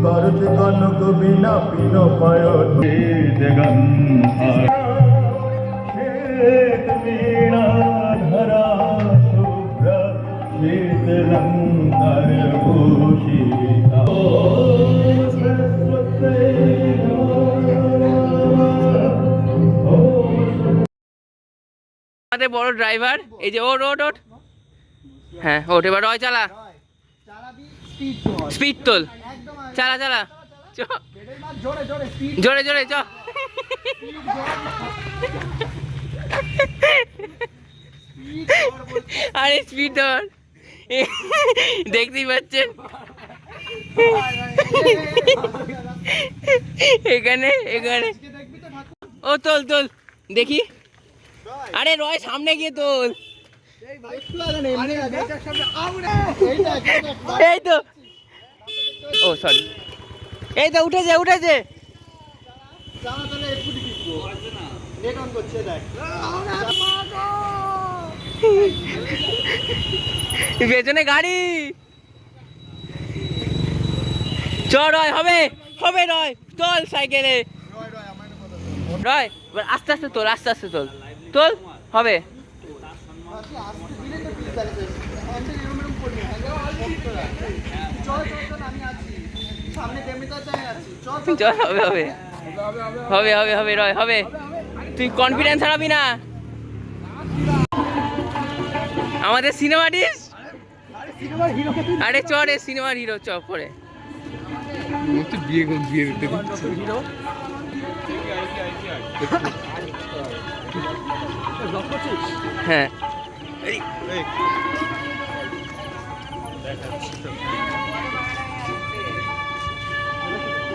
করতে কনক বিনা পিন পায় দেগান শ্বেত বীণা ধরা শুভ্র শ্বেত লঙ্কার ভূষিতা আমাদের বড় ড্রাইভার এই যে ওট ওট ওট হ্যাঁ ওট এবার রয় চালা স্পিড তোল চালা চালা জোরে জোরে চ আরে স্পিড ধর দেখতেই পাচ্ছেন এখানে এখানে ও তোল তোল দেখি আরে রয় সামনে গিয়ে তোল এই তো ও সরি এই তো উঠেছে উঠেছে পেছনে গাড়ি চ রয় হবে হবে রয় তোল সাইকেলে রয় আস্তে আস্তে তোল আস্তে আস্তে তোল তোল হবে চল হবে হবে হবে হবে হবে রয় হবে তুই কনফিডেন্স হারাবি না আমাদের সিনেমাটিস আরে চ রে সিনেমার হিরো চ পরে হ্যাঁ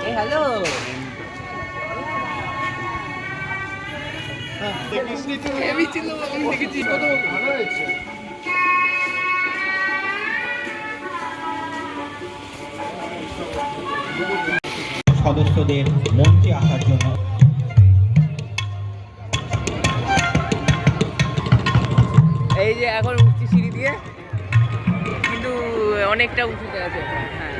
হ্যালো সদস্যদের মঞ্চে আসার জন্য এই যে এখন উঠছি সিঁড়ি দিয়ে কিন্তু অনেকটা উঁচুতে আছে হ্যাঁ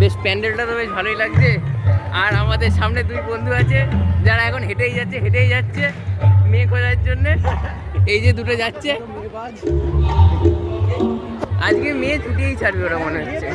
বেশ প্যান্ডেলটা তো বেশ ভালোই লাগছে আর আমাদের সামনে দুই বন্ধু আছে যারা এখন হেঁটেই যাচ্ছে মেয়ে খোঁজার জন্যে এই যে দুটো যাচ্ছে আজকে মেয়ে ছুটিয়েই ছাড়বে ওরা মনে হচ্ছে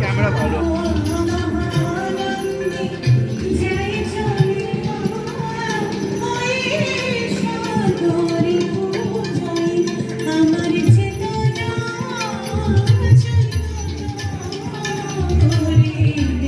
ক্যামেরা ভালো